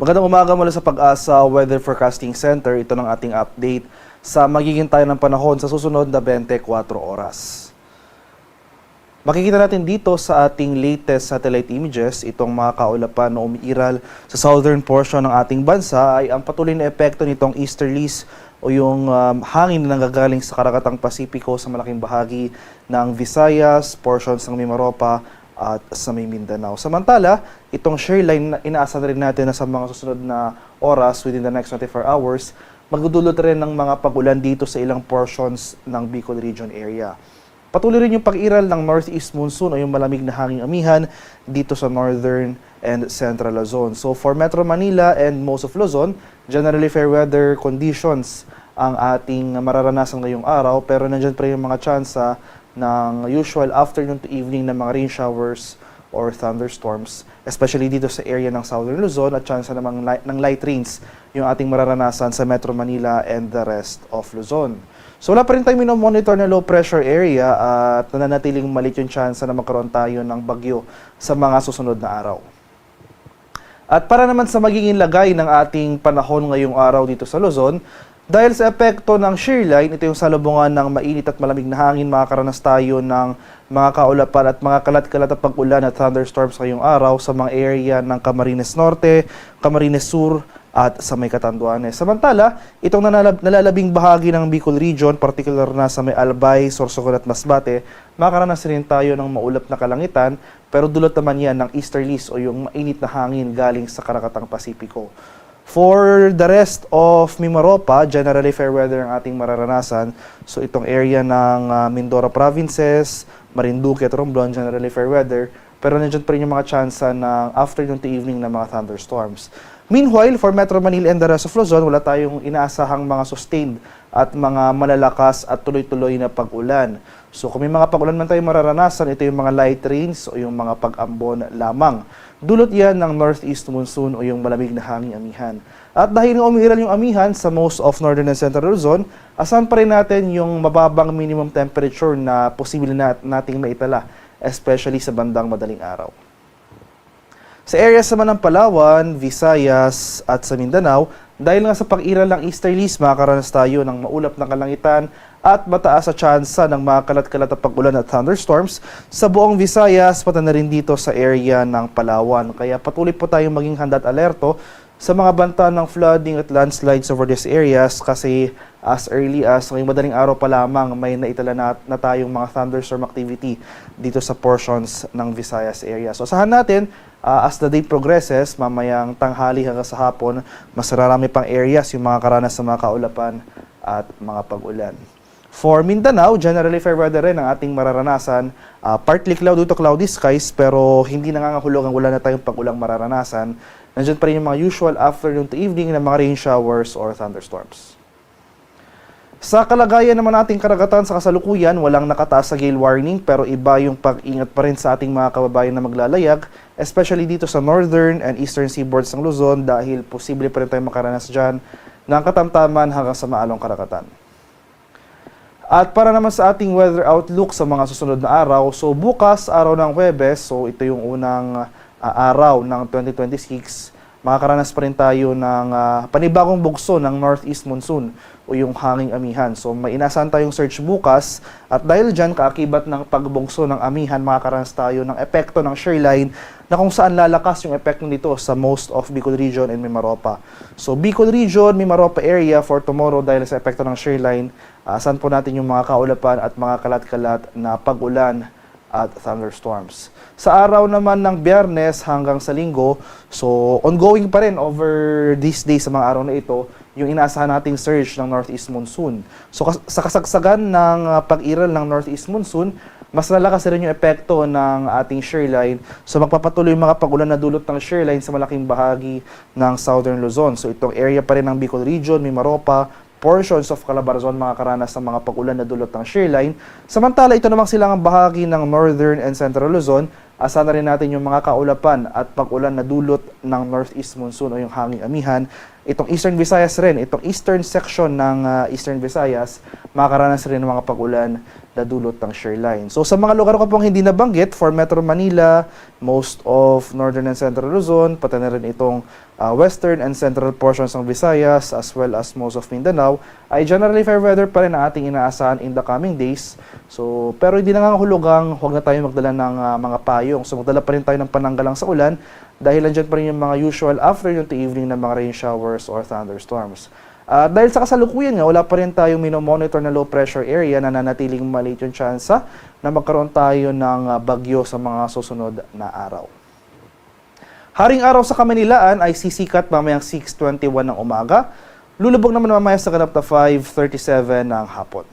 Magandang umaga mula sa Pag-asa Weather Forecasting Center. Ito ng ating update sa magiging tayo ng panahon sa susunod na 24 oras. Makikita natin dito sa ating latest satellite images, itong mga kaulapan na umiiral sa southern portion ng ating bansa ay ang patuloy na epekto nitong easterlies o yung hangin na nanggagaling sa Karakatang Pasipiko sa malaking bahagi ng Visayas, portions ng Mimaropa at sa may Mindanao. Samantala, itong shear line na inaasahan rin natin na sa mga susunod na oras within the next 24 hours, magdudulot rin ng mga pag-ulan dito sa ilang portions ng Bicol Region area. Patuloy rin yung pag-iral ng northeast monsoon o yung malamig na hanging amihan dito sa northern and central Luzon. So for Metro Manila and most of Luzon, generally fair weather conditions ang ating mararanasan ngayong araw, pero nandiyan pa rin yung mga tsansa ng usual afternoon to evening na mga rain showers or thunderstorms, especially dito sa area ng southern Luzon, at tsansa namang ng light rains yung ating mararanasan sa Metro Manila and the rest of Luzon. So wala pa rin tayo minomonitor na low pressure area at nananatiling maliit yung tsansa na magkaroon tayo ng bagyo sa mga susunod na araw. At para naman sa magiging lagay ng ating panahon ngayong araw dito sa Luzon, dahil sa epekto ng shear line, ito yung salubungan ng mainit at malamig na hangin, makakaranas tayo ng mga kaulapan at mga kalat-kalat at pag-ulan at thunderstorms ngayong araw sa mga area ng Camarines Norte, Camarines Sur, at sa may Catanduanes. Samantala, itong nalalabing bahagi ng Bicol Region, particular na sa may Albay, Sorsogon at Masbate, makakaranas rin tayo ng maulap na kalangitan, pero dulot naman yan ng easterlies o yung mainit na hangin galing sa Karakatang Pasipiko. For the rest of Mimaropa, generally fair weather ang ating mararanasan. So itong area ng Mindoro Provinces, Marinduque at Romblon, generally fair weather, pero nandiyan pa rin yung mga tsansa ng afternoon to evening na mga thunderstorms. Meanwhile, for Metro Manila and the rest of Luzon, wala tayong inaasahang mga sustained at mga malalakas at tuloy-tuloy na pag-ulan. So kung may mga pag-ulan man tayo mararanasan, ito yung mga light rains o yung mga pag-ambon lamang. Dulot yan ng northeast monsoon o yung malamig na hanging amihan. At dahil umiiral yung amihan sa most of northern and central Luzon, asahan pa rin natin yung mababang minimum temperature na posible nating maitala, especially sa bandang madaling araw. Sa areas naman ng Palawan, Visayas at sa Mindanao, dahil nga sa pag-iral ng easterlies, makakaranas tayo ng maulap na kalangitan at mataas sa tsansa ng mga kalat-kalat at pag-ulan at thunderstorms sa buong Visayas, pati na rin dito sa area ng Palawan. Kaya patuloy po tayong maging handa at alerto sa mga banta ng flooding at landslides over these areas kasi as early as ngayong madaling araw pa lamang may naitala na tayong mga thunderstorm activity dito sa portions ng Visayas area. So asahan natin, as the day progresses, mamayang tanghali hanggang sa hapon, mas marami pang areas yung mga karanas sa mga kaulapan at mga pag-ulan. For Mindanao, generally fair weather rin ang ating mararanasan. Partly cloudy to cloudy skies, pero hindi nangangahulugang wala na tayong pag-ulang mararanasan. Nandiyan pa rin yung mga usual afternoon to evening na mga rain showers or thunderstorms. Sa kalagayan naman nating karagatan sa kasalukuyan, walang nakataas sa gale warning, pero iba yung pag-ingat pa rin sa ating mga kababayan na maglalayag, especially dito sa northern and eastern seaboards ng Luzon dahil posible pa rin tayong makaranas dyan ng katamtaman hanggang sa maalong karagatan. At para naman sa ating weather outlook sa mga susunod na araw, so bukas, araw ng Huwebes, so ito yung unang araw ng 2026, makakaranas pa rin tayo ng panibagong bugso ng northeast monsoon o yung hanging amihan. So may inasahan tayong surge bukas at dahil dyan kaakibat ng pagbugso ng amihan, makakaranas tayo ng epekto ng shear line na kung saan lalakas yung epekto nito sa most of Bicol Region and Mimaropa. So Bicol Region, Mimaropa area for tomorrow dahil sa epekto ng shear line, asahan po natin yung mga kaulapan at mga kalat-kalat na pag-ulan at thunderstorms. Sa araw naman ng Biyernes hanggang sa Linggo, so ongoing pa rin over these days sa mga araw na ito, yung inaasahan nating surge ng northeast monsoon. So sa kasagsagan ng pag-iral ng northeast monsoon, mas lalakas rin yung epekto ng ating shear line. So magpapatuloy yung mga pag-ulan na dulot ng shear line sa malaking bahagi ng southern Luzon. So itong area pa rin ng Bicol Region, Mimaropa, portions of Calabarzon makakaranas ng mga pag-ulan na dulot ng shear line. Samantala, ito namang silangang bahagi ng northern and central Luzon, asahan na rin natin yung mga kaulapan at pag-ulan na dulot ng northeast monsoon o yung hanging amihan itong Eastern Visayas rin, itong eastern section ng Eastern Visayas, makakaranas rin ng mga pag-ulan na dulot ng shear line. So sa mga lugar ko pong hindi nabanggit, for Metro Manila, most of northern and central Luzon, pati na rin itong western and central portions ng Visayas, as well as most of Mindanao, ay generally fair weather pa rin ang ating inaasahan in the coming days. So, pero hindi nangangahulugang huwag na tayo magdala ng mga payong. So magdala pa rin tayo ng pananggalang sa ulan dahil andyan pa rin yung mga usual afternoon to evening na mga rain showers or thunderstorms. Dahil sa kasalukuyan nga, wala pa rin tayong minomonitor na low pressure area na nanatiling maliit yung tsansa na magkaroon tayo ng bagyo sa mga susunod na araw. Haring araw sa Kamanilaan ay sisikat mamayang 6:21 ng umaga. Lulubog naman mamaya sa ganap na 5:37 ng hapon.